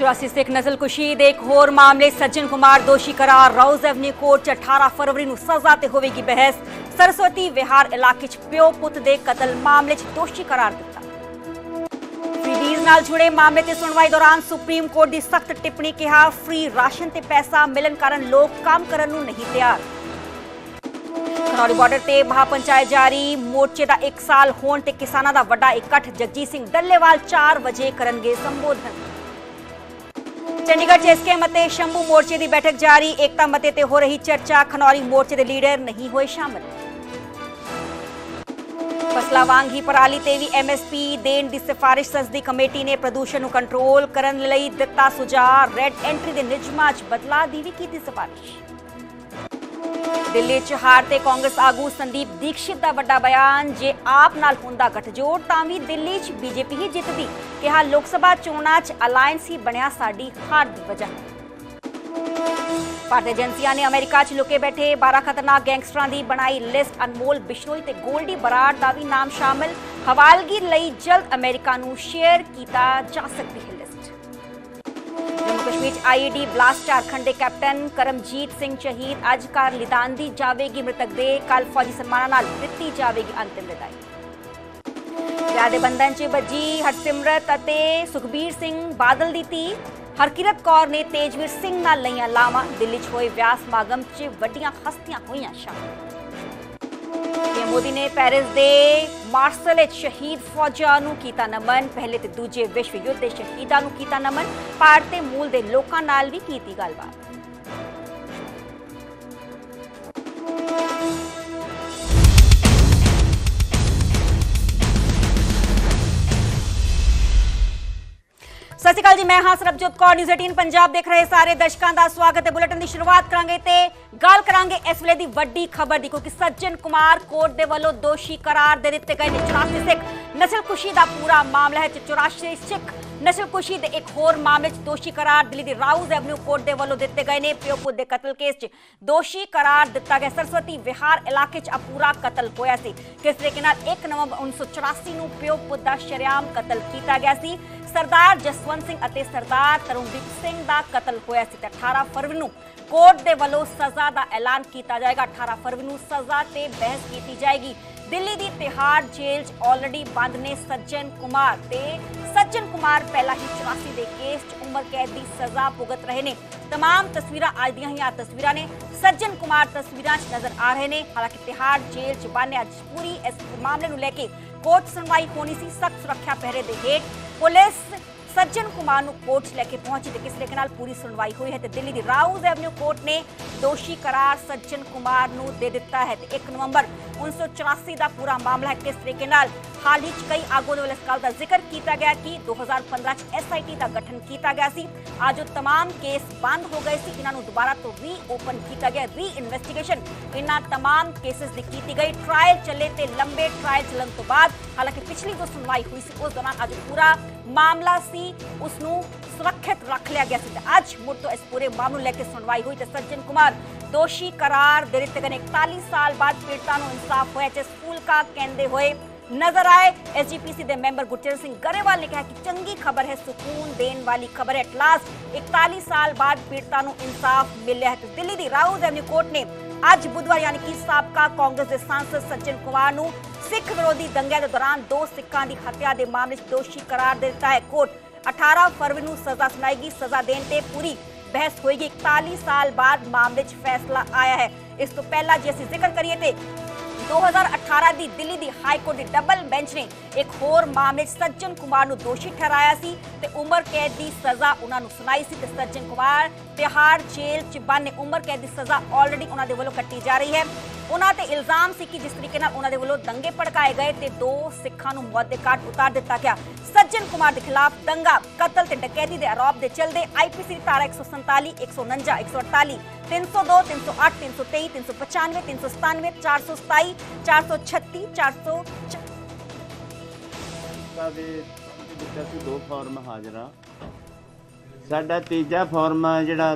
84 सिख नस्ल कुशीद एक होर मामले सज्जन कुमार दोषी करार। राउज एवेन्यू कोर्ट 18 फरवरी ਨੂੰ सजा ते होवेगी बहस। सरस्वती विहार इलाके च प्यो पुत दे कतल मामले च दोषी करार दिता। फ्रीबीज नाल जुड़े मामले ते सुनवाई दौरान सुप्रीम कोर्ट दी सख्त टिप्पणी कहा फ्री राशन ते पैसा मिलन कारण लोग काम करन नूं नहीं तैयार। खनौरी बॉर्डर ते महापंचायत जारी। मोर्चे दा 1 साल होण ते किसानां दा वड्डा इकट्ठ। जगजीत सिंह डल्लेवाल 4 वजे करनगे संबोधन। चंडीगढ़ एसके मते शंभू मोर्चे की बैठक जारी। एकता मते ते हो रही चर्चा। खनौरी मोर्चे के लीडर नहीं हुए शामिल। फसला वांग ही पराली ते भी MSP देण दी सिफारिश संसदी कमेटी ने प्रदूषण नूं कंट्रोल करन लई दिता सुझाव। रेड एंट्री दे नियमां च बदलाव दी भी कीती सिफारिश। दिल्ली च हार ते कांग्रेस आगू संदीप दीक्षित का वड्डा बयान। जे आप नाल हुंदा गठजोड़ तां भी दिल्ली च बीजेपी ही जितदी। कहा लोक सभा चोणां च अलायंस ही बनिया साडी हार दी वजह। भारतीय एजेंसियां ने अमेरिका च लुके बैठे 12 खतरनाक गैंगस्टरां दी बनाई लिस्ट। अनमोल बिश्नोई ते गोल्डी बराड़ दा भी नाम शामिल। हवालगी लई जल्द अमेरिका नूं शेयर कीता जा सकदी है list. Jammu Kashmir IED blast Jharkhand के कैप्टन करमजीत सिंह शहीद। अज कार लिदांदी जावेगी मृतक दे। कल फौजी सम्मानां नाल दित्ती जावेगी अंतिम विदाई। विआह दे बंधन च बजी हरसिमरत अते सुखबीर सिंह बादल दी धी हरकिरत कौर ने तेजवीर सिंह नाल लईआं लावां। दिल्ली च होए विआह समागम च वड्डियां हस्तियां होईआं शामिल। पीएम मोदी ने पेरिस दे मार्सल शहीद फौजां नूं कीता नमन। पहले ते दूजे विश्व युद्ध दे शहीदां नूं कीता नमन। भारत ते मूल दे लोकां नाल भी कीती गलबात। सत श्री अकाल जी, मैं हाँ सरबजोत कौर। न्यूज़ 18 पंजाब देख रहे सारे दर्शकों का स्वागत है। बुलेटिन की शुरुआत करांगे ते गल करांगे इस वेले दी वड्डी खबर दी, क्योंकि सज्जन कुमार कोर्ट दे वल्लों दोषी करार दे दिते गए। 84 सिख नस्लकुशी का पूरा मामला है। 84 सिख नस्लकुशी के एक होर मामले च दोषी करार दिल्ली दी राउज एवेन्यू कोर्ट दे वल्लों दिते गए ने। प्यो पुत दे कतल केस च दोषी करार दिता गया। सरस्वती विहार इलाके च पूरा कतल होया सी। किस तरीके नाल 1 नवंबर 1984 नूं प्यो पुत दा शरेआम कतल किया गया सी। सरदार जसवंत सिंह अते सरदार तरुणदीप सिंह का कतल होया सी। 18 फरवरी नूं कोर्ट दे वल्लों सजा का ऐलान किया जाएगा। 18 फरवरी नूं सजा ते बहस की जाएगी। दिल्ली दी तिहाड़ जेल च ऑलरेडी बंद ने सज्जन कुमार ते सज्जन कुमार पहला ही 84 दे केस च उम्र कैद की सजा भुगत रहे ने। तमाम तस्वीरां अज दियां ही तस्वीरां ने। सज्जन कुमार तस्वीरां च नजर आ रहे ने। हालांकि तिहाड़ जेल च बंद अज पूरी इस मामले नूं लेके कोर्ट सुनवाई होनी सी। सख्त सुरक्षा पहरे दे हेठ पुलिस सज्जन कुमार नूं कोर्ट च लैके पहुंची ते किस तरीके नाल पूरी सुनवाई हुई है। ते दिल्ली दी राउज एवेन्यू कोर्ट ने दोषी करार सज्जन कुमार नूं दे दिता है। ते 1 नवंबर 1984 का पूरा मामला है। किस तरीके नाल हाल ही कई आगू ने इस गल का जिक्र किया गया कि 2015 च SIT का गठन किया गया सी। आज जो तमाम केस बंद हो गए सी, इन्हां नूं दोबारा तो रीओपन किया गया। री इन्वेस्टिगेशन इन्हां तमाम केसेस की की गई। ट्रायल चले ते लंबे ट्रायल चलन तो बाद हालांकि पिछली जो सुनवाई हुई सी उस दौरान आज पूरा मामला सी उसनूं सुरक्षित रख लिया गया सी। अज मुड़ तो इस पूरे मामले लेके सुनवाई हुई तो सज्जन कुमार दोषी करार दे दिते गए। 41 साल बाद पीड़िता नूं इंसाफ होया। स्कूल का कहते हुए नजर आए। SGPC के मैंबर गुरचरण सिंह गरेवाल ने कहा कि चंगी खबर है, सुकून देने वाली खबर है। एट लास्ट 41 साल बाद पीड़िता नूं इंसाफ मिलिया है। तो दिल्ली दी राउज एवेन्यू कोर्ट ने अज बुधवार यानी कि साबका कांग्रेस के सांसद सज्जन कुमार नूं सिख विरोधी दंगे के दौरान 2 सिखां की हत्या के मामले में दोषी करार दे दिता है। कोर्ट 18 फरवरी नूं सजा सुनाएगी। सजा देने ते पूरी बहस होएगी। 41 साल बाद मामले च फैसला आया है। इस तो पहला जे असीं जिक्र करिए ते 2018 दी दिल्ली दी हाई कोर्ट दी डबल बेंच ने एक होर मामले सज्जन कुमार नूं दोषी ठहराया सी ते उम्र कैद की सजा उन्हां नूं सुनाई सी। ते सज्जन कुमार तिहाड़ जेल च बंद ने उम्र कैद की सजा ऑलरेडी उन्हां दे वल्लों कट्टी जा रही है। उन्हां ते इल्जाम सी कि जिस तरीके नाल उन्हां दे वल्लों दंगे भड़काए गए ते 2 सिखां नूं मौत दे घाट उतार दिता गया। सज्जन कुमार के खिलाफ दंगा कतल ते डकैती के आरोप के चलते IPC की धारा 147 149 148 302 308 323 395 397 427 436 400 दो फॉर्म हाजिर हाँ। साडा तीजा फॉर्म है जिहड़ा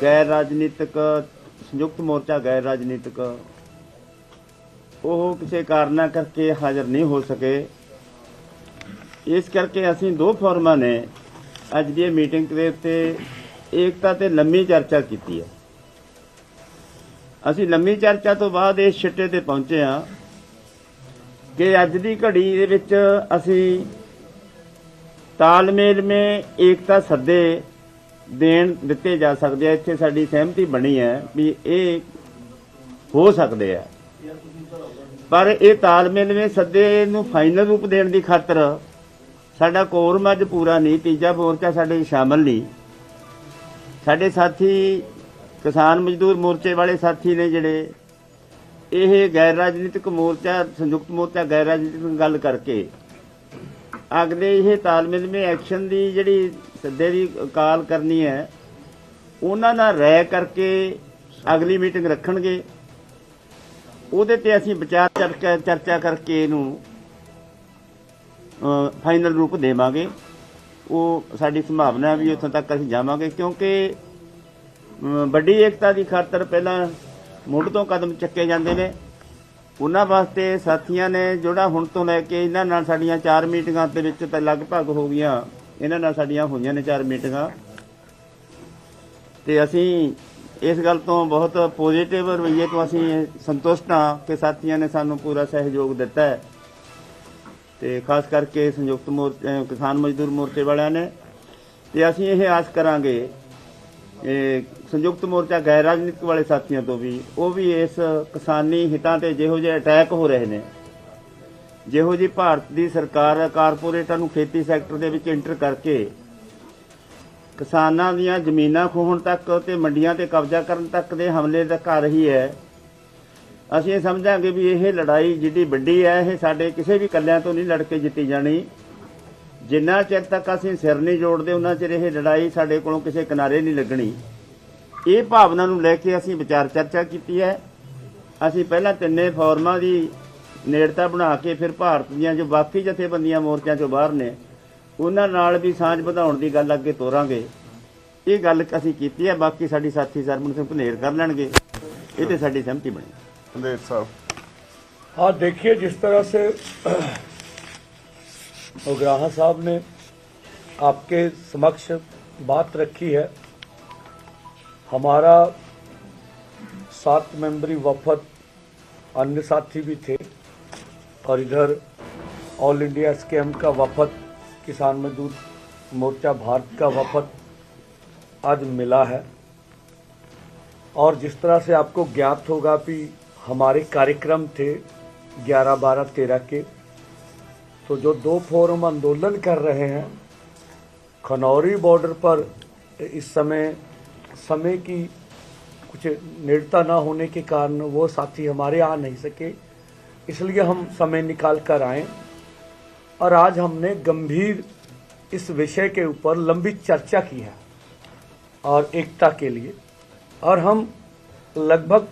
गैर राजनीतिक संयुक्त मोर्चा गैर राजनीतिक ਉਹ ਕਿਸੇ ਕਾਰਨਾਂ ਕਰਕੇ ਹਾਜ਼ਰ ਨਹੀਂ ਹੋ ਸਕੇ। इस करके असीं 2 फॉर्मां ने ਅੱਜ ਦੀ ਮੀਟਿੰਗ ਦੇ ਉੱਤੇ ਏਕਤਾ ਤੇ ਲੰਮੀ ਚਰਚਾ ਕੀਤੀ ਹੈ। ਅਸੀਂ ਲੰਮੀ ਚਰਚਾ ਤੋਂ ਬਾਅਦ ਇਸ ਛਿੱਟੇ ਤੇ ਪਹੁੰਚੇ ਹਾਂ ਕਿ ਅੱਜ ਦੀ ਘੜੀ ਦੇ ਵਿੱਚ ਅਸੀਂ ਤਾਲਮੇਲ ਮੇ ਏਕਤਾ ਸੱਦੇ ਦੇਣ ਦਿੱਤੇ ਜਾ ਸਕਦੇ ਆ। ਇੱਥੇ ਸਾਡੀ ਸਹਿਮਤੀ ਬਣੀ ਹੈ ਵੀ ਇਹ ਹੋ ਸਕਦੇ ਆ, ਪਰ ਇਹ ਤਾਲਮੇਲ ਮੇ ਸੱਦੇ ਨੂੰ ਫਾਈਨਲ ਰੂਪ ਦੇਣ ਦੀ ਖਾਤਰ ਸਾਡਾ ਕੋਰਮ ਅੱਜ ਪੂਰਾ ਨਹੀਂ, ਤੀਜਾ ਮੋਰਚਾ ਸਾਡੇ ਸ਼ਾਮਲ ਨਹੀਂ। ਸਾਡੇ ਸਾਥੀ ਕਿਸਾਨ ਮਜ਼ਦੂਰ ਮੋਰਚੇ ਵਾਲੇ ਸਾਥੀ ਨੇ ਜਿਹੜੇ ਇਹ ਗੈਰ ਰਾਜਨੀਤਿਕ ਮੋਰਚਾ ਸੰਯੁਕਤ ਮੋਰਚਾ ਗੈਰ ਰਾਜਨੀਤਿਕ ਗੱਲ ਕਰਕੇ ਅਗਲੇ ਇਹ ਤਾਲਮੇਲ ਮੇ ਐਕਸ਼ਨ ਦੀ ਜਿਹੜੀ ਸੱਦੇ ਦੀ ਕਾਲ ਕਰਨੀ ਹੈ ਉਹਨਾਂ ਨਾਲ ਰਾਏ ਕਰਕੇ ਅਗਲੀ ਮੀਟਿੰਗ ਰੱਖਣਗੇ। ਉਹਦੇ ਤੇ ਅਸੀਂ ਵਿਚਾਰ ਚਰਚਾ ਕਰਕੇ ਇਹਨੂੰ ਫਾਈਨਲ ਰੂਪ ਦੇਵਾਂਗੇ। ਉਹ ਸਾਡੀ ਸੰਭਾਵਨਾ ਵੀ ਉੱਥੋਂ ਤੱਕ ਅਸੀਂ ਜਾਵਾਂਗੇ, ਕਿਉਂਕਿ ਵੱਡੀ ਏਕਤਾ ਦੀ ਖਾਤਰ ਪਹਿਲਾਂ ਮੁੱਢ ਤੋਂ ਕਦਮ ਚੱਕੇ ਜਾਂਦੇ ਨੇ। ਉਹਨਾਂ ਵਾਸਤੇ ਸਾਥੀਆਂ ਨੇ ਜਿਹੜਾ ਹੁਣ ਤੋਂ ਲੈ ਕੇ ਇਹਨਾਂ ਨਾਲ ਸਾਡੀਆਂ 4 ਮੀਟਿੰਗਾਂ ਦੇ ਵਿੱਚ ਤਾਂ ਲਗਭਗ ਹੋ ਗਈਆਂ, ਇਹਨਾਂ ਨਾਲ ਸਾਡੀਆਂ ਹੋਈਆਂ ਨੇ 4 ਮੀਟਿੰਗਾਂ, ਤੇ ਅਸੀਂ ਇਸ ਗੱਲ ਤੋਂ ਬਹੁਤ ਪੋਜ਼ਿਟਿਵ ਰਵੱਈਏ ਤੋਂ ਅਸੀਂ ਸੰਤੁਸ਼ਟ ਹਾਂ ਕਿ ਸਾਥੀਆਂ ਨੇ ਸਾਨੂੰ ਪੂਰਾ ਸਹਿਯੋਗ ਦਿੱਤਾ ਹੈ, ਤੇ ਖਾਸ ਕਰਕੇ ਸੰਯੁਕਤ ਮੋਰਚਾ ਕਿਸਾਨ ਮਜ਼ਦੂਰ ਮੋਰਚੇ ਵਾਲਿਆਂ ਨੇ। ਤੇ ਅਸੀਂ ਇਹ ਆਸ ਕਰਾਂਗੇ ਸੰਯੁਕਤ ਮੋਰਚਾ ਗੈਰ ਰਾਜਨੀਤਿਕ ਵਾਲੇ ਸਾਥੀਆਂ ਤੋਂ ਵੀ, ਉਹ ਵੀ ਇਸ ਕਿਸਾਨੀ ਹਿੱਤਾਂ ਤੇ ਜਿਹੋ ਜਿਹੇ ਅਟੈਕ ਹੋ ਰਹੇ ਨੇ, ਜਿਹੋ ਜਿਹੀ ਭਾਰਤ ਦੀ ਸਰਕਾਰ ਕਾਰਪੋਰੇਟਾਂ ਨੂੰ ਖੇਤੀ ਸੈਕਟਰ ਦੇ ਵਿੱਚ ਇੰਟਰ ਕਰਕੇ ਕਿਸਾਨਾਂ ਦੀਆਂ ਜ਼ਮੀਨਾਂ ਖੋਹਣ ਤੱਕ ਤੇ ਮੰਡੀਆਂ ਤੇ ਕਬਜ਼ਾ ਕਰਨ ਤੱਕ ਦੇ ਹਮਲੇ ਦਾ ਕਰ ਰਹੀ ਹੈ, ਅਸੀਂ ਇਹ ਸਮਝਾਂਗੇ ਵੀ ਇਹ ਲੜਾਈ ਜਿਹੜੀ ਵੱਡੀ ਹੈ ਇਹ ਸਾਡੇ ਕਿਸੇ ਵੀ ਇਕੱਲਿਆਂ ਤੋਂ ਨਹੀਂ ਲੜ ਕੇ ਜਿੱਤੀ ਜਾਣੀ। ਜਿੰਨਾ ਚਿਰ ਤੱਕ ਅਸੀਂ ਸਿਰ ਨਹੀਂ ਜੋੜਦੇ ਉਹਨਾਂ ਚਿਰ ਇਹ ਲੜਾਈ ਸਾਡੇ ਕੋਲੋਂ ਕਿਸੇ ਕਿਨਾਰੇ ਨਹੀਂ ਲੱਗਣੀ। ਇਹ ਭਾਵਨਾ ਨੂੰ ਲੈ ਕੇ ਅਸੀਂ ਵਿਚਾਰ ਚਰਚਾ ਕੀਤੀ ਹੈ। ਅਸੀਂ ਪਹਿਲਾਂ ਤਿੰਨੇ ਫੋਰਮਾਂ ਦੀ ਨੇੜਤਾ ਬਣਾ ਕੇ ਫਿਰ ਭਾਰਤ ਦੀਆਂ ਜੋ ਬਾਕੀ ਜਥੇਬੰਦੀਆਂ ਮੋਰਚਿਆਂ ਚੋਂ ਬਾਹਰ ਨੇ ਉਹਨਾਂ ਨਾਲ ਵੀ ਸਾਂਝ ਵਧਾਉਣ ਦੀ ਗੱਲ ਅੱਗੇ ਤੋਰਾਂਗੇ। ਇਹ ਗੱਲ ਅਸੀਂ ਕੀਤੀ ਹੈ। ਬਾਕੀ ਸਾਡੀ ਸਾਥੀ ਸਰਮਨ ਸਿੰਘ ਭਨੇਰ ਕਰ ਲੈਣਗੇ, ਇਹ ਤੇ ਸਾਡੀ ਸਹਿਮਤੀ ਬਣੀ। पंदेर साहब, हाँ, देखिए जिस तरह से उग्राहा साहब ने आपके समक्ष बात रखी है, हमारा 7 मेंबरी वफद अन्य साथी भी थे और इधर ऑल इंडिया स्कैम का वफद किसान मजदूर मोर्चा भारत का वफद आज मिला है। और जिस तरह से आपको ज्ञात होगा कि हमारे कार्यक्रम थे 11, 12, 13 के, तो जो 2 फोरम आंदोलन कर रहे हैं खनौरी बॉर्डर पर, इस समय की कुछ नेड़ता ना होने के कारण वो साथी हमारे आ नहीं सके, इसलिए हम समय निकाल कर आए और आज हमने गंभीर इस विषय के ऊपर लंबी चर्चा की है और एकता के लिए, और हम लगभग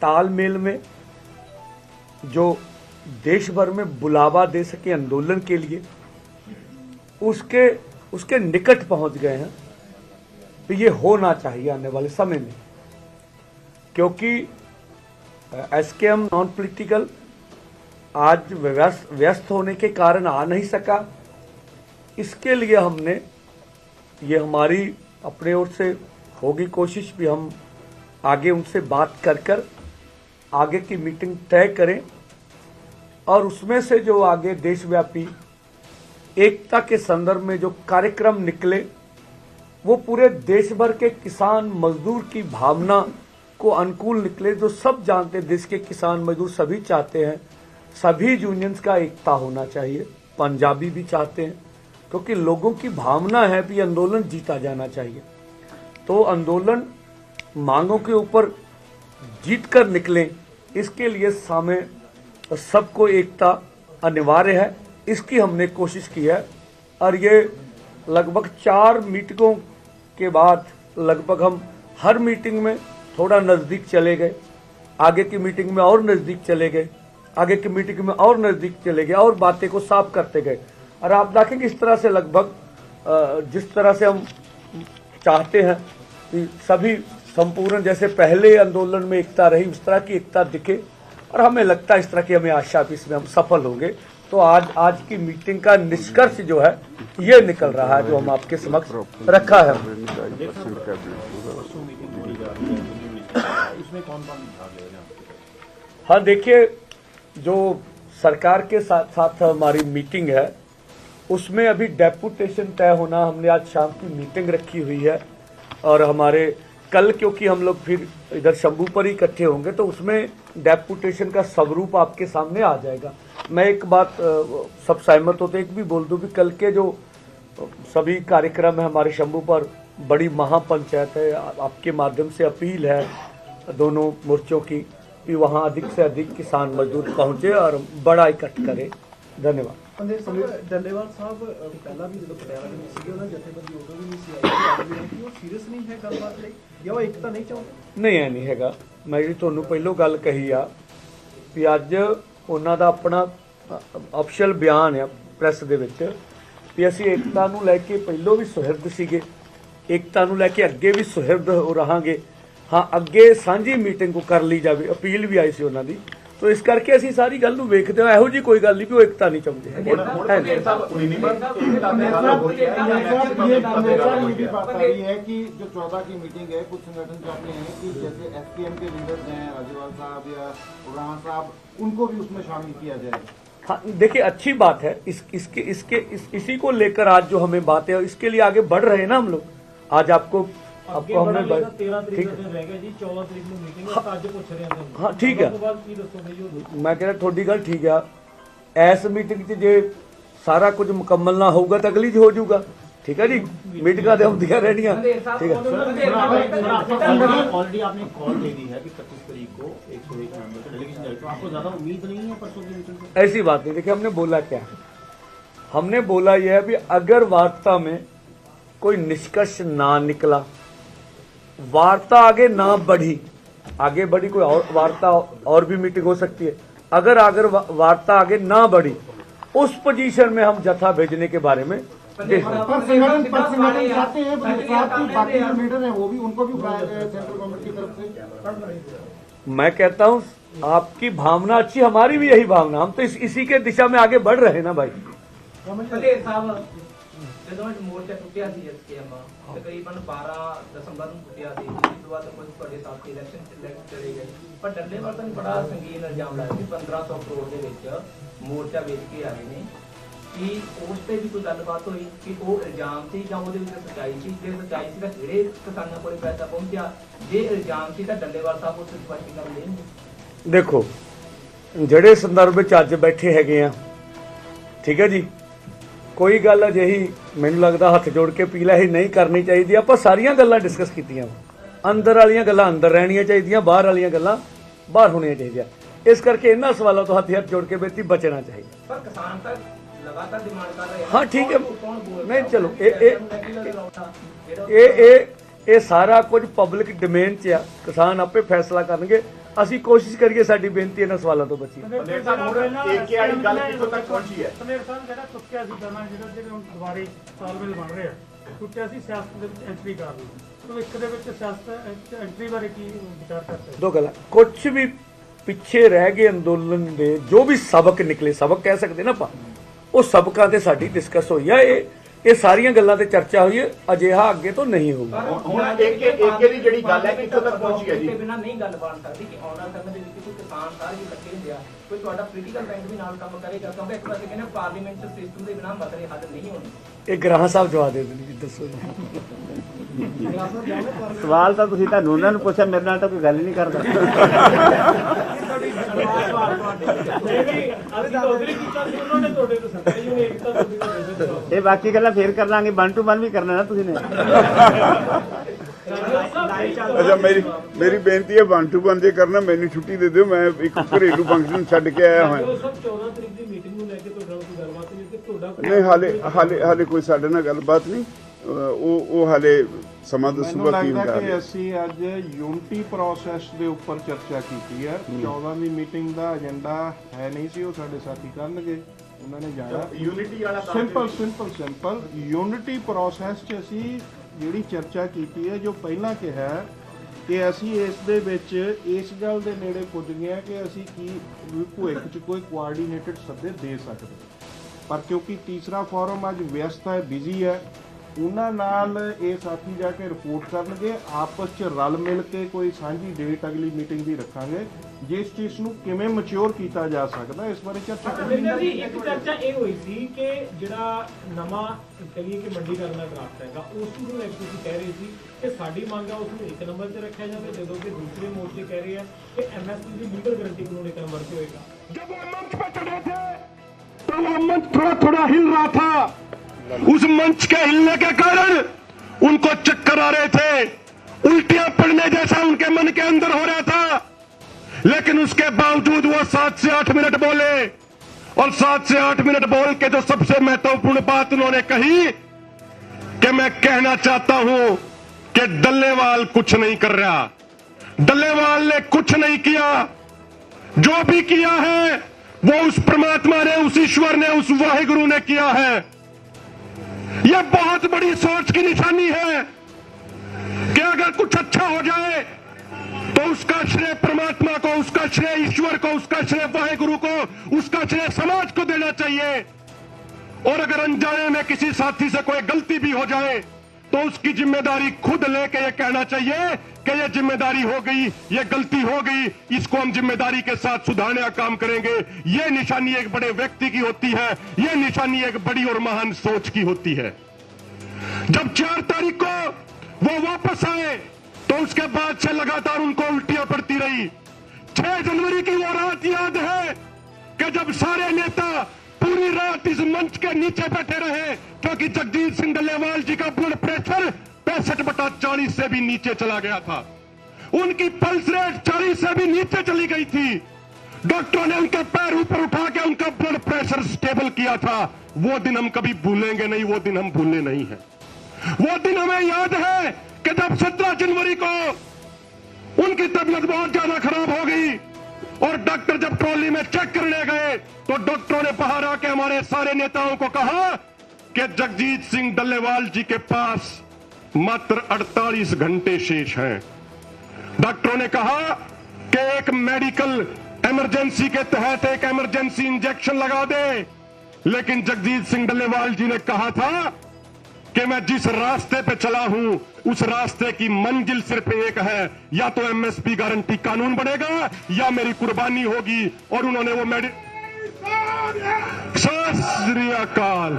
तालमेल में जो देश भर में बुलावा दे सके आंदोलन के लिए उसके निकट पहुंच गए हैं। तो ये होना चाहिए आने वाले समय में, क्योंकि एसकेएम नॉन पॉलिटिकल आज व्यस्त होने के कारण आ नहीं सका। इसके लिए हमने ये हमारी अपने ओर से होगी कोशिश भी, हम आगे उनसे बात कर आगे की मीटिंग तय करें और उसमें से जो आगे देशव्यापी एकता के संदर्भ में जो कार्यक्रम निकले वो पूरे देश भर के किसान मजदूर की भावना को अनुकूल निकले। जो सब जानते हैं, देश के किसान मजदूर सभी चाहते हैं, सभी यूनियंस का एकता होना चाहिए, पंजाबी भी चाहते हैं, क्योंकि लोगों की भावना है कि आंदोलन जीता जाना चाहिए। तो आंदोलन मांगों के ऊपर जीत कर निकलें, इसके लिए सामने सबको एकता अनिवार्य है। इसकी हमने कोशिश की है और ये लगभग 4 मीटिंगों के बाद लगभग हम हर मीटिंग में थोड़ा नज़दीक चले गए, आगे की मीटिंग में और नज़दीक चले गए, आगे की मीटिंग में और नज़दीक चले गए और बातें को साफ करते गए। और आप देखेंगे इस तरह से लगभग जिस तरह से हम चाहते हैं कि सभी संपूर्ण जैसे पहले आंदोलन में एकता रही उस तरह की एकता दिखे, और हमें लगता है इस तरह की हमें आशा भी इसमें हम सफल होंगे। तो आज की मीटिंग का निष्कर्ष जो है ये निकल रहा है, जो हम आपके समक्ष रखा है। हाँ देखिए, जो सरकार के साथ साथ हमारी मीटिंग है उसमें अभी डेपुटेशन तय होना, हमने आज शाम की मीटिंग रखी हुई है और हमारे कल क्योंकि हम लोग फिर इधर शंभू पर ही इकट्ठे होंगे तो उसमें डेपुटेशन का स्वरूप आपके सामने आ जाएगा। मैं एक बात सब सहमत होते एक भी बोल दूं कि कल के जो सभी कार्यक्रम है हमारे शंभू पर, बड़ी महापंचायत है, आपके माध्यम से अपील है दोनों मोर्चों की कि वहाँ अधिक से अधिक किसान मजदूर पहुंचे और बड़ा इकट्ठ करें। धन्यवाद। ਡੱਲੇਵਾਲ ਸਾਹਿਬ ਪਹਿਲਾਂ ਵੀ ਜਦੋਂ ਪਟਿਆਲਾ ਦੇ ਵਿੱਚ ਸੀਗੇ ਉਹਨਾਂ ਜਥੇਬੰਦੀ ਉਦੋਂ ਵੀ ਨਹੀਂ ਸੀ ਆਈ ਕਿ ਉਹ ਸੀਰੀਅਸ ਨਹੀਂ ਹੈ ਗੱਲਬਾਤ ਲਈ ਜਾਂ ਉਹ ਇੱਕ ਤਾਂ ਨਹੀਂ ਚਾਹੁੰਦੇ? ਨਹੀਂ ਐ ਨਹੀਂ ਹੈਗਾ। ਮੈਂ ਜਿਹੜੀ ਤੁਹਾਨੂੰ ਪਹਿਲੋਂ ਗੱਲ ਕਹੀ ਆ ਵੀ ਅੱਜ ਉਹਨਾਂ ਦਾ ਆਪਣਾ ਅਫੀਸ਼ੀਅਲ ਬਿਆਨ ਆ ਪ੍ਰੈਸ ਦੇ ਵਿੱਚ ਵੀ ਅਸੀਂ ਏਕਤਾ ਨੂੰ ਲੈ ਕੇ ਪਹਿਲੋਂ ਵੀ ਸੁਹਿਰਦ ਸੀਗੇ, ਏਕਤਾ ਨੂੰ ਲੈ ਕੇ ਅੱਗੇ ਵੀ ਸੁਹਿਰਦ ਰਹਾਂਗੇ। ਹਾਂ ਅੱਗੇ ਸਾਂਝੀ ਮੀਟਿੰਗ ਕਰ ਲਈ ਜਾਵੇ, ਅਪੀਲ ਵੀ ਆਈ ਸੀ ਉਹਨਾਂ ਦੀ। तो इस करके ਅਸੀਂ ਸਾਰੀ ਗੱਲ ਨੂੰ ਵੇਖਦੇ ਹਾਂ, ਇਹੋ ਜੀ ਕੋਈ ਗੱਲ ਨਹੀਂ ਵੀ ਉਹ ਇਕਤਾ ਨਹੀਂ ਚਾਹੁੰਦੇ। ये भी बात आ रही है कि जो 14 की मीटिंग है, कुछ संगठन चाहते हैं कि जैसे एसकेएम के लीडर्स हैं राजेवाल साहब या उड़ान साहब, उनको भी उसमें शामिल किया जाए। हाँ देखिए अच्छी बात है, इसी को लेकर आज जो हमें बात है इसके लिए आगे बढ़ रहे हैं ना हम लोग। आज आपको हमने 13 तरीक दिन रह गए जी, 14 तरीक ਨੂੰ ਮੀਟਿੰਗ ਹੈ ਤਾਂ ਅੱਜ ਪੁੱਛ ਰਹੇ ਹਾਂ। हाँ ठीक है, ਕੀ ਦੱਸੋਗੇ ਜੀ? मैं कह रहा थोड़ी गल ठीक है। इस मीटिंग च जे सारा कुछ मुकम्मल ना होगा तो अगली च हो जाऊगा। ठीक है जी, मीटिंगां ते होंदियां रहनियां। ठीक है, ऑलरेडी आपने कॉल दे दी है कि 25 तारीख को 101 मेंबर का डेलीगेशन जाएगा, तो आपको ज्यादा उम्मीद नहीं है परसों की मीटिंग से? ऐसी बात नहीं। देखिए हमने बोला क्या है, हमने बोला यह है कि अगर वार्ता में कोई निष्कर्ष ना निकला, वार्ता आगे ना बढ़ी, आगे बढ़ी कोई और वार्ता और भी मीटिंग हो सकती है, अगर वार्ता आगे ना बढ़ी उस पोजीशन में हम जत्था भेजने के बारे में देख रहे हैं। पर संगठन चाहते हैं साथ ही बाकी जो लीडर हैं वो भी, उनको भी सेंट्रल गवर्नमेंट की तरफ से। मैं कहता हूँ आपकी भावना अच्छी, हमारी भी यही भावना, हम तो इसी के दिशा में आगे बढ़ रहे हैं ना भाई। ਜਦੋਂ ਮੋਰਚਾ ਟੁੱਟਿਆ ਸੀ ਐਸਕੇਐਮ ਤਕਰੀਬਨ 12 ਦਸੰਬਰ ਨੂੰ ਟੁੱਟਿਆ ਸੀ, ਇਸ ਤੋਂ ਬਾਅਦ ਕੁਝ ਤੁਹਾਡੇ ਸਾਥੀ ਇਲੈਕਸ਼ਨ ਚਲੇ ਗਏ, ਪਰ ਡੱਲੇਵਾਲ ਤਾਂ ਬੜਾ ਸੰਗੀਨ ਇਲਜ਼ਾਮ ਲਾਇਆ ਸੀ 1500 ਕਰੋੜ ਦੇ ਵਿੱਚ ਮੋਰਚਾ ਵੇਚ ਕੇ ਆਏ ਨੇ। ਕਿ ਉਸ ਤੇ ਵੀ ਕੋਈ ਗੱਲਬਾਤ ਹੋਈ ਕਿ ਉਹ ਇਲਜ਼ਾਮ ਸੀ ਜਾਂ ਉਹਦੇ ਵਿੱਚ ਸੱਚਾਈ ਸੀ? ਜੇ ਸੱਚਾਈ ਸੀ ਤਾਂ ਜਿਹੜੇ ਕਿਸਾਨਾਂ ਕੋਲ ਪੈਸਾ ਪਹੁੰਚਿਆ, ਜੇ ਇਲਜ਼ਾਮ ਸੀ ਤਾਂ ਡੱਲੇਵਾਲ ਸਾਹਿਬ ਉਸ ਤੇ ਸਪਸ਼ਟੀਕਰਨ ਦੇਣਗੇ। ਦੇਖੋ ਜਿਹੜੇ ਸੰਦਰਭ ਵਿੱਚ ਅੱਜ ਬੈਠੇ ਹੈਗੇ ਆ, ਠੀਕ ਹੈ ਜੀ, ਕੋਈ ਗੱਲ ਅਜਿਹੀ ਮੈਨੂੰ ਲੱਗਦਾ ਹੱਥ ਜੋੜ ਕੇ ਪੀਲਾ ਹੀ ਨਹੀਂ ਕਰਨੀ ਚਾਹੀਦੀ। ਆਪਾਂ ਸਾਰੀਆਂ ਗੱਲਾਂ ਡਿਸਕਸ ਕੀਤੀਆਂ, ਅੰਦਰ ਵਾਲੀਆਂ ਗੱਲਾਂ ਅੰਦਰ ਰਹਿਣੀਆਂ ਚਾਹੀਦੀਆਂ, ਬਾਹਰ ਵਾਲੀਆਂ ਗੱਲਾਂ ਬਾਹਰ ਹੋਣੀਆਂ ਚਾਹੀਦੀਆਂ। ਇਸ ਕਰਕੇ ਇਹਨਾਂ ਸਵਾਲਾਂ ਤੋਂ ਹੱਥ ਜੋੜ ਕੇ ਬੇਨਤੀ ਬਚਣਾ ਚਾਹੀਦਾ। ਪਰ ਕਿਸਾਨ ਤਾਂ ਲਗਾਤਾਰ ਡਿਮਾਂਡ ਕਰ ਰਹੇ ਹਨ। ਹਾਂ ਠੀਕ ਹੈ, ਨਹੀਂ ਚਲੋ ਇਹ ਸਾਰਾ ਕੁਝ ਪਬਲਿਕ ਡੋਮੇਨ 'ਚ ਆ, ਕਿਸਾਨ ਆਪੇ ਫੈਸਲਾ ਕਰਨਗੇ। ਅਸੀਂ ਕੋਸ਼ਿਸ਼ ਕਰੀਏ ਸਾਡੀ ਬੇਨਤੀ ਇਹਨਾਂ ਸਵਾਲਾਂ ਤੋਂ ਬਚੀ। ਏਕੇ ਵਾਲੀ ਗੱਲ ਕਿੱਥੋਂ ਤੱਕ ਪਹੁੰਚੀ ਹੈ? ਸਮੇਰ ਸਾਹਿਬ ਜਿਹੜਾ ਟੁੱਟਿਆ ਸੀ ਪਹਿਲਾਂ, ਜਿਹੜੇ ਹੁਣ ਦੁਬਾਰੇ ਤਾਲਮੇਲ ਬਣ ਰਿਹਾ, ਟੁੱਟਿਆ ਸੀ ਸਿਆਸਤ ਦੇ ਵਿੱਚ ਐਂਟਰੀ ਕਰ ਲਈ, ਭਵਿੱਖ ਦੇ ਵਿੱਚ ਸਿਆਸਤ ਐਂਟਰੀ ਬਾਰੇ ਕੀ ਵਿਚਾਰ ਕਰਦੇ? ਦੋ ਗੱਲਾਂ, ਕੁਛ ਵੀ ਪਿੱਛੇ ਰਹਿ ਗਏ ਅੰਦੋਲਨ ਦੇ ਜੋ ਵੀ ਸਬਕ ਨਿਕਲੇ, ਸਬਕ ਕਹਿ ਸਕਦੇ ਨਾ ਆਪਾਂ, ਉਹ ਸਬਕਾਂ ਤੇ ਸਾਡੀ ਡਿਸਕਸ ਹੋਈ ਆ। ਇਹ ਸਾਰੀਆਂ ਗੱਲਾਂ ਤੇ ਚਰਚਾ ਹੋਈ ਹੈ, ਅਜਿਹਾ ਅੱਗੇ ਤੋਂ ਨਹੀਂ ਹੋਊਗਾ। ਹੁਣ ਏਕੇ ਦੀ ਜਿਹੜੀ ਗੱਲ ਹੈ ਕਿੱਥੋਂ ਤੱਕ ਪਹੁੰਚੀ ਹੈ ਜੀ? ਬਿਨਾਂ ਨਹੀਂ ਗੱਲ ਬਣ ਸਕਦੀ ਕਿ ਆਉਣ ਵਾਲੇ ਸਮੇਂ ਦੇ ਵਿੱਚ ਕੋਈ ਕਿਸਾਨ ਸਾਰੇ ਹੀ ਇਕੱਠੇ ਹੁੰਦੇ ਆ, ਕੋਈ ਤੁਹਾਡਾ ਪੋਲੀਟੀਕਲ ਬੈਂਕ ਵੀ ਨਾਲ ਕੰਮ ਕਰੇਗਾ, ਕਿਉਂਕਿ ਇੱਕ ਪਾਸੇ ਕਹਿੰਦੇ ਪਾਰਲੀਮੈਂਟ ਸਿਸਟਮ ਦੇ ਬਿਨਾਂ ਮਸਲੇ ਹੱਲ ਨਹੀਂ ਹੋਣੇ। ਇਹ ਗ੍ਰਾਹ ਸਾਹਿਬ ਜਵਾਬ ਦੇ ਦੇਣਗੇ ਜੀ, ਦੱਸੋ ਜੀ। ਸਵਾਲ ਤਾਂ ਤੁਸੀਂ ਤੁਹਾਨੂੰ ਉਹਨਾਂ ਨੂੰ ਪੁੱਛਿਆ, ਮੇਰੇ ਨਾਲ ਤਾਂ ਕੋਈ ਗੱਲ ਹੀ ਨਹੀਂ ਕਰਦਾ। ਇਹ ਬਾਕੀ ਗੱਲਾਂ ਫੇਰ ਕਰ ਲਾਂਗੇ, 1 to 1 ਵੀ ਕਰਨਾ ਨਾ ਤੁਸੀਂ ਨੇ। ਅੱਛਾ ਮੇਰੀ ਬੇਨਤੀ ਹੈ 1 to 1 ਜੇ ਕਰਨਾ ਮੈਨੂੰ ਛੁੱਟੀ ਦੇ ਦਿਓ, ਮੈਂ ਇੱਕ ਘਰੇਲੂ ਫੰਕਸ਼ਨ ਛੱਡ ਕੇ ਆਇਆ ਹੋਇਆ। 14 ਤਰੀਕ ਦੀ ਮੀਟਿੰਗ ਨੂੰ ਲੈ ਕੇ ਤੁਹਾਡਾ ਕੋਈ ਗੱਲਬਾਤ ਨਹੀਂ? ਨਹੀਂ ਹਾਲੇ ਕੋਈ ਸਾਡੇ ਨਾਲ ਗੱਲਬਾਤ ਨਹੀਂ, ਉਹ ਹਾਲੇ ਸਮਾਂ ਦੱਸੂਗਾ ਕੀ ਹੁੰਦਾ ਹੈ। ਅਸੀਂ ਅੱਜ ਯੂਨਿਟੀ ਪ੍ਰੋਸੈਸ ਦੇ ਉੱਪਰ ਚਰਚਾ ਕੀਤੀ ਹੈ। 14 ਦੀ ਮੀਟਿੰਗ ਦਾ ਏਜੰਡਾ ਹੈ ਨਹੀਂ ਸੀ, ਉਹ ਸਾਡੇ ਸਾਥੀ ਕਰਨਗੇ, ਉਹਨਾਂ ਨੇ ਜਾਣਾ। ਯੂਨਿਟੀ ਵਾਲਾ ਸਿੰਪਲ ਯੂਨਿਟੀ ਪ੍ਰੋਸੈਸ 'ਚ ਅਸੀਂ ਜਿਹੜੀ ਚਰਚਾ ਕੀਤੀ ਹੈ, ਜੋ ਪਹਿਲਾਂ ਕਿਹਾ ਕਿ ਅਸੀਂ ਇਸ ਦੇ ਵਿੱਚ ਇਸ ਗੱਲ ਦੇ ਨੇੜੇ ਪੁੱਜ ਗਏ ਹਾਂ ਕਿ ਅਸੀਂ ਕੀ ਭਵਿੱਖ 'ਚ ਕੋਈ ਕੋਆਰਡੀਨੇਟਡ ਸੱਦੇ ਦੇ ਸਕਦੇ, ਪਰ ਕਿਉਂਕਿ ਤੀਸਰਾ ਫੋਰਮ ਅੱਜ ਵਿਅਸਤ ਹੈ, ਬਿਜ਼ੀ ਹੈ, ਉਹਨਾਂ ਨਾਲ ਇਹ ਸਾਥੀ ਜਾ ਕੇ ਰਿਪੋਰਟ ਕਰਨਗੇ, ਆਪਸ 'ਚ ਰਲ ਮਿਲ ਕੇ ਕੋਈ ਸਾਂਝੀ ਡੇਟ ਅਗਲੀ ਮੀਟਿੰਗ ਦੀ ਰੱਖਾਂਗੇ ਜਿਸ ਚੀਜ਼ ਨੂੰ ਕਿਵੇਂ ਮੈਚੁਰ ਕੀਤਾ ਜਾ ਸਕਦਾ ਇਸ ਬਾਰੇ ਚਰਚਾ ਕਰਾਂਗੇ। ਇੱਕ ਚਰਚਾ ਇਹ ਹੋਈ ਸੀ ਕਿ ਜਿਹੜਾ ਨਵਾਂ ਕਹੀਏ ਕਿ ਮੰਡੀਕਰਨ ਦਾ ਡਰਾਫਟ ਹੈਗਾ ਉਸ ਨੂੰ ਲੈ ਕੇ ਤੁਸੀਂ ਕਹਿ ਰਹੇ ਸੀ ਕਿ ਸਾਡੀ ਮੰਗ ਆ ਉਸ ਨੂੰ 1 ਨੰਬਰ ਤੇ ਰੱਖਿਆ ਜਾਵੇ, ਜਦੋਂ ਕਿ ਦੂਸਰੇ ਮੋਰਚੇ ਕਹਿ ਰਹੇ ਆ ਕਿ MSP ਦੀ ਲੀਗਲ ਗਾਰੰਟੀ ਕਾਨੂੰਨ 1 नंबर पे होगा। जब वो मंच पर चढ़े थे तो वो मंच थोड़ा थोड़ा हिल रहा था। उस मंच के हिलने के कारण उनको चक्कर आ रहे थे, उल्टियां पड़ने जैसा उनके मन के अंदर हो रहा था, लेकिन उसके बावजूद वो 7 से 8 मिनट बोले और 7 से 8 मिनट बोल के जो सबसे महत्वपूर्ण बात उन्होंने कही कि मैं कहना चाहता हूं कि डल्लेवाल कुछ नहीं कर रहा, डल्लेवाल ने कुछ नहीं किया, जो भी किया है वो उस परमात्मा ने, उस ईश्वर ने, उस वाहिगुरु ने किया है। यह बहुत बड़ी सोच की निशानी है कि अगर कुछ अच्छा हो जाए तो उसका श्रेय परमात्मा को, उसका श्रेय ईश्वर को, उसका श्रेय वाहिगुरु को, उसका श्रेय समाज को देना चाहिए, और अगर अनजाने में किसी साथी से कोई गलती भी हो जाए तो उसकी जिम्मेदारी खुद लेके ये कहना चाहिए कि ये जिम्मेदारी हो गई, ये गलती हो गई, इसको हम जिम्मेदारी के साथ सुधारने का काम करेंगे। ये निशानी एक बड़े व्यक्ति की होती है, ये निशानी एक बड़ी और महान सोच की होती है। जब 4 तारीख को वो वापस आए तो उसके बाद से लगातार उनको उल्टियां पड़ती रही। 6 जनवरी की वो रात याद है कि जब सारे नेता पूरी रात इस मंच के नीचे बैठे रहे क्योंकि जगजीत सिंह डल्लेवाल जी का ब्लड प्रेशर 65/40 से भी नीचे चला गया था, उनकी पल्स रेट 40 से भी नीचे चली गई थी। डॉक्टरों ने उनके पैर ऊपर उठा के उनका ब्लड प्रेशर स्टेबल किया था। वो दिन हम कभी भूलेंगे नहीं, वो दिन हम भूलने नहीं है। वो दिन हमें याद है कि जब 17 जनवरी को उनकी तबीयत बहुत ज्यादा खराब हो गई और डॉक्टर जब ट्रॉली में चेक करने गए तो डॉक्टरों ने बाहर आके हमारे सारे नेताओं को कहा कि जगजीत सिंह डल्लेवाल जी के पास मात्र 48 घंटे शेष हैं। डॉक्टरों ने कहा कि एक मेडिकल इमरजेंसी के तहत एक इमरजेंसी इंजेक्शन लगा दे, लेकिन जगजीत सिंह डल्लेवाल जी ने कहा था कि मैं जिस रास्ते पे चला हूं उस रास्ते की मंजिल सिर्फ एक है, या तो MSP गारंटी कानून बनेगा या मेरी कुर्बानी होगी। और उन्होंने वो सत श्री अकाल,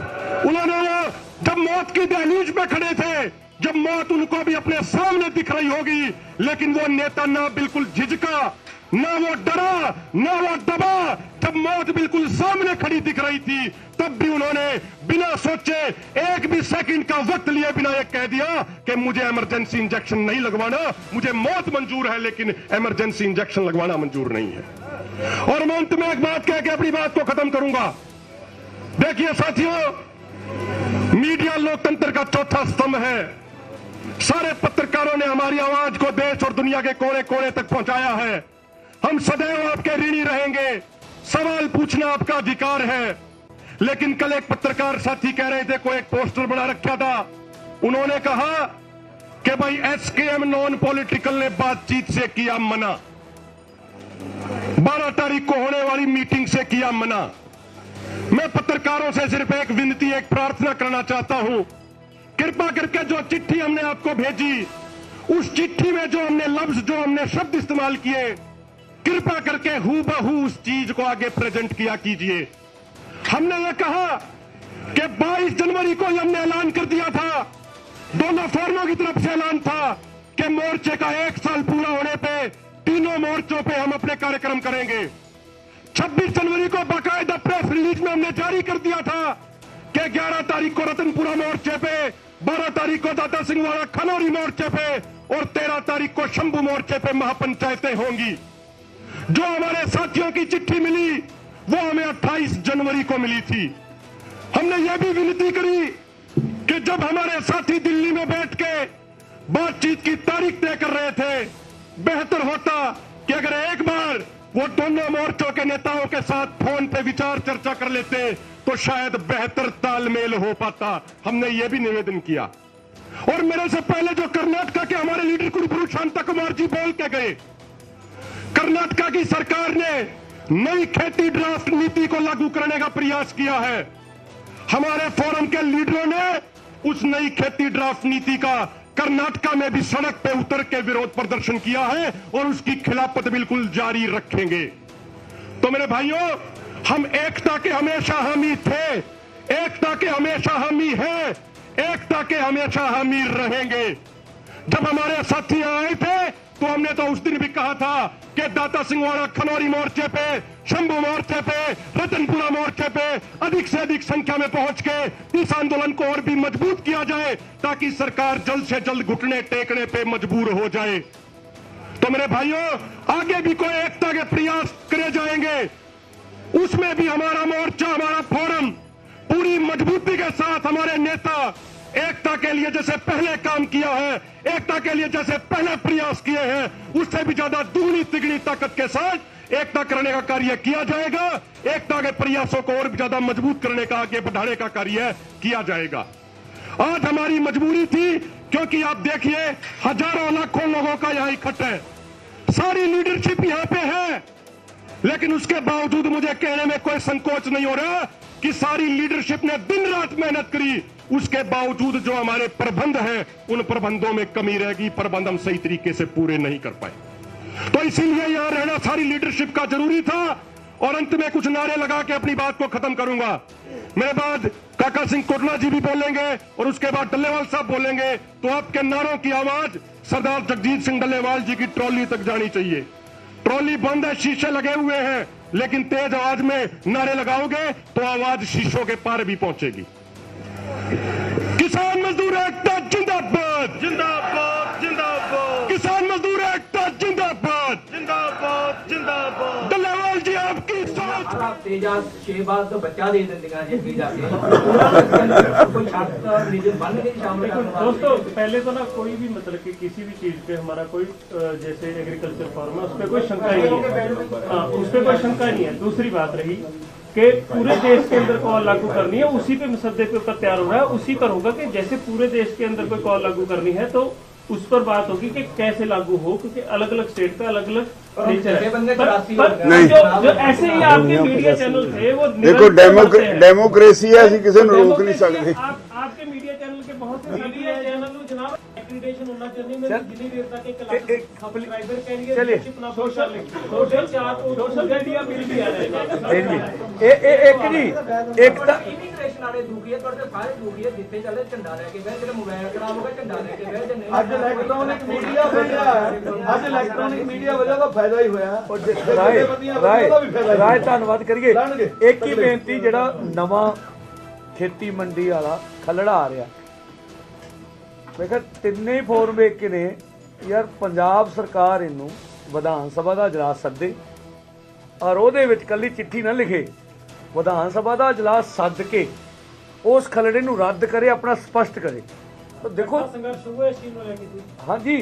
उन्होंने वो जब मौत की दहलीज पे खड़े थे, जब मौत उनको भी अपने सामने दिख रही होगी, लेकिन वो नेता ना बिल्कुल झिझका, ना वो डरा, ना वो दबा। जब मौत बिल्कुल सामने खड़ी दिख रही थी तब भी उन्होंने बिना सोचे एक भी सेकंड का वक्त लिए बिना ये कह दिया कि मुझे इमरजेंसी इंजेक्शन नहीं लगवाना, मुझे मौत मंजूर है लेकिन इमरजेंसी इंजेक्शन लगवाना मंजूर नहीं है। और मैं अंत में एक बात कह के अपनी बात को खत्म करूंगा। देखिए साथियों, मीडिया लोकतंत्र का चौथा स्तंभ है। सारे पत्रकारों ने हमारी आवाज को देश और दुनिया के कोने कोने तक पहुंचाया है। हम सदैव आपके ऋणी रहेंगे, सवाल पूछना आपका अधिकार है। लेकिन कल एक पत्रकार साथी कह रहे थे, कोई एक पोस्टर बना रखा था, उन्होंने कहा कि भाई SKM नॉन पॉलिटिकल ने बातचीत से किया मना, 12 तारीख को होने वाली मीटिंग से किया मना। मैं पत्रकारों से सिर्फ एक विनती, एक प्रार्थना करना चाहता हूं, कृपा करके जो चिट्ठी हमने आपको भेजी, उस चिट्ठी में जो हमने लफ्ज, जो हमने शब्द इस्तेमाल किए, कृपा करके हूबहू उस चीज को आगे प्रेजेंट किया कीजिए। हमने ये कहा कि 22 जनवरी को हमने ऐलान कर दिया था, दोनों फोरमों की तरफ से ऐलान था कि मोर्चे का 1 साल पूरा होने पे तीनों मोर्चों पे हम अपने कार्यक्रम करेंगे। 26 जनवरी को बाकायदा प्रेस रिलीज में हमने जारी कर दिया था कि 11 तारीख को रतनपुरा मोर्चे पे, 12 तारीख को दाता सिंह वाला खनौरी मोर्चे पे और 13 तारीख को शंभू मोर्चे पे महापंचायतें होंगी। जो हमारे साथियों की चिट्ठी मिली वो हमें 28 जनवरी को मिली थी। हमने ये भी विनती करी कि जब हमारे साथी दिल्ली में बैठ के बातचीत की तारीख तय कर रहे थे, बेहतर होता कि अगर एक बार वो दोनों मोर्चों के नेताओं के साथ फोन पे विचार चर्चा कर लेते तो शायद बेहतर तालमेल हो पाता। हमने ये भी निवेदन किया और मेरे से पहले जो कर्नाटक के हमारे लीडर कुरुपुरु शांता कुमार जी बोल के गए, कर्नाटक की सरकार ने नई खेती ड्राफ्ट नीति को लागू करने का प्रयास किया है। हमारे फोरम के लीडरों ने उस नई खेती ड्राफ्ट नीति का कर्नाटक में भी सड़क पे उतर के विरोध प्रदर्शन किया है और उसकी खिलाफत बिल्कुल जारी रखेंगे। तो मेरे भाइयों, हम एकता के हमेशा हामी थे, एकता के हमेशा हामी हैं, एकता के हमेशा हामी रहेंगे। जब हमारे साथी आए थे तो हमने तो उस दिन भी कहा था कि दाता सिंहवाड़ा खनौरी मोर्चे पे, शंभू मोर्चे पे, रतनपुरा मोर्चे पे अधिक से अधिक संख्या में पहुंच के इस आंदोलन को और भी मजबूत किया जाए ताकि सरकार जल्द से जल्द घुटने टेकने पे मजबूर हो जाए। तो मेरे भाइयों, आगे भी कोई एकता के प्रयास करे जाएंगे, उसमें भी हमारा मोर्चा, हमारा फोरम पूरी मजबूती के साथ, हमारे नेता एकता के लिए जैसे पहले काम किया है, एकता के लिए जैसे पहले प्रयास किए हैं, उससे भी ज्यादा दुगनी तिगनी ताकत के साथ एकता करने का कार्य किया जाएगा। एकता के प्रयासों को और भी ज्यादा मजबूत करने का, आगे बढ़ाने का कार्य किया जाएगा। आज हमारी मजबूरी थी क्योंकि आप देखिए हजारों लाखों लोगों का यहां इकट्ठा है, सारी लीडरशिप यहां पे है, लेकिन उसके बावजूद मुझे कहने में कोई संकोच नहीं हो रहा कि सारी लीडरशिप ने दिन रात मेहनत करी, उसके बावजूद जो हमारे प्रबंध हैं उन प्रबंधों में कमी रहेगी, प्रबंध हम सही तरीके से पूरे नहीं कर पाए। तो इसीलिए यहां रहना सारी लीडरशिप का जरूरी था। और अंत में कुछ नारे लगा के अपनी बात को खत्म करूंगा। मेरे बाद काका सिंह कोटला जी भी बोलेंगे और उसके बाद डल्लेवाल साहब बोलेंगे। तो आपके नारों की आवाज सरदार जगजीत सिंह डल्लेवाल जी की ट्रॉली तक जानी चाहिए। ट्रॉली बंद है, शीशे लगे हुए हैं, लेकिन तेज आवाज में नारे लगाओगे तो आवाज शीशों के पार भी पहुंचेगी। किसान मजदूर एकता जिंदाबाद, जिंदाबाद, जिंदाबाद। किसान मजदूर एकता जिंदाबाद, जिंदाबाद, जिंदाबाद। डल्लेवाल जी आपकी सोच। तेजाब शहबाज तो बच्चा दे देते जाके। दोस्तों, पहले तो ना कोई भी मतलब कि किसी भी चीज पे हमारा कोई जैसे एग्रीकल्चर फॉर्म है उस पर कोई शंका ही नहीं है। हाँ, उस पर कोई शंका नहीं है। दूसरी बात रही कि पूरे देश के अंदर कॉल लागू करनी है, उसी पे मुसद्दे पे ऊपर तैयार हो रहा है, उसी पर होगा कि जैसे पूरे देश के अंदर कोई कॉल लागू करनी है तो उस पर बात होगी कि कैसे लागू हो, क्योंकि अलग अलग स्टेट का अलग अलग नेचर है। नहीं, जो ऐसे ही आपके मीडिया चैनल थे वो देखो डेमोक्रेसी है, ਅਸੀਂ ਕਿਸੇ ਨੂੰ रोक नहीं सकते। आपके मीडिया चैनल के बहुत से मीडिया चैनल में जनाब एक्रीडेशन होना चाहिए। मैं जितनी देर तक एक सब्सक्राइबर के लिए चलिए सोशल मीडिया बिल भी आ रहा है। एक जी एकता ਇਮੀਗ੍ਰੇਸ਼ਨ ਵਾਲੇ ਦੁਖੀ ਹੈ, ਤੁਹਾਡੇ ਸਾਰੇ ਦੁਖੀ ਹੈ, ਜਿੱਥੇ ਚੱਲੇ ਝੰਡਾ ਲੈ ਕੇ ਗਏ, ਜਿਹੜੇ ਮੋਬਾਈਲ ਖਰਾਬ ਹੋ ਗਏ ਝੰਡਾ ਲੈ ਕੇ ਗਏ। ਅੱਜ ਇਲੈਕਟ੍ਰੋਨਿਕ ਮੀਡੀਆ ਵਧਿਆ, ਅੱਜ ਇਲੈਕਟ੍ਰੋਨਿਕ ਮੀਡੀਆ ਵਜ੍ਹਾ ਦਾ ਫਾਇਦਾ ਹੀ ਹੋਇਆ। ਰਾਏ ਧੰਨਵਾਦ ਕਰੀਏ। ਇੱਕ ਹੀ ਬੇਨਤੀ, ਜਿਹੜਾ ਨਵਾਂ ਖੇਤੀ ਮੰਡੀ ਵਾਲਾ ਖਲੜਾ ਆ ਰਿਹਾ, ਮੈਂ ਕਿਹਾ ਤਿੰਨੇ ਹੀ ਫੋਰਮ ਵੇਖ ਕੇ ਨੇ ਯਾਰ ਪੰਜਾਬ ਸਰਕਾਰ ਇਹਨੂੰ ਵਿਧਾਨ ਸਭਾ ਦਾ ਇਜਲਾਸ ਸੱਦੇ ਔਰ ਉਹਦੇ ਵਿੱਚ ਕੱਲੀ ਚਿੱਠੀ ਨਾ ਲਿਖੇ, ਵਿਧਾਨ ਸਭਾ ਦਾ ਇਜਲਾਸ ਸੱਦ ਕੇ ਉਸ ਖਲੜੇ ਨੂੰ ਰੱਦ ਕਰੇ, ਆਪਣਾ ਸਪਸ਼ਟ ਕਰੇ। तो देखो संघर्ष हुआ इस चीज में लेके हाँ जी,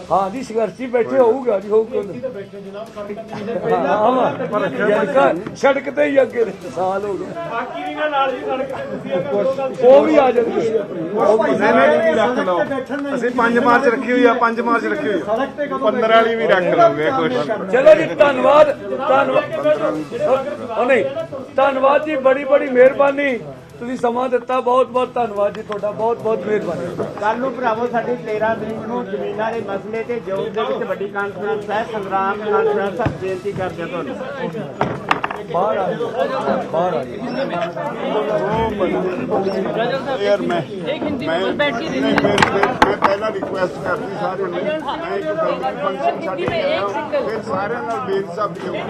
हाँ जी, संघर्षी बैठे होगा जी, होगा सड़क ते ही अगे साल हो गए, वो भी आ जाएंगे। 5 मार्च रखी हुई है, 5 मार्च रखी हुई है, 15 वाली भी रख लोगे कुछ। चलो जी, धन्यवाद, नहीं धन्यवाद जी, बड़ी बड़ी मेहरबानी, ਤੁਸੀਂ ਸਮਾਂ ਦਿੱਤਾ, ਬਹੁਤ ਬਹੁਤ ਧੰਨਵਾਦ ਜੀ ਤੁਹਾਡਾ, ਬਹੁਤ ਬਹੁਤ ਮਿਹਰਬਾਨੀ। ਕੱਲ ਨੂੰ ਭਰਾਵੋ ਸਾਡੀ 13 ਤਰੀਕ ਨੂੰ ਜ਼ਮੀਨਾਂ ਦੇ ਮਸਲੇ ਤੇ ਜੋਬ ਦੇ ਵਿੱਚ ਵੱਡੀ ਕਾਨਫਰੰਸ ਹੈ, ਸੰਗਰਾਮ ਕਾਨਫਰੰਸ। ਬੇਨਤੀ ਕਰਦੇ ਹਾਂ ਤੁਹਾਨੂੰ ਬਾਹਰ ਆ ਜਾਓ, ਬਾਹਰ ਆ ਜਾਓ यार मैं पहला रिक्वेस्ट करती सारे मैं एक फंक्शन छड्ड के आया, फिर सारे नाल बेइंसाफी हो गई।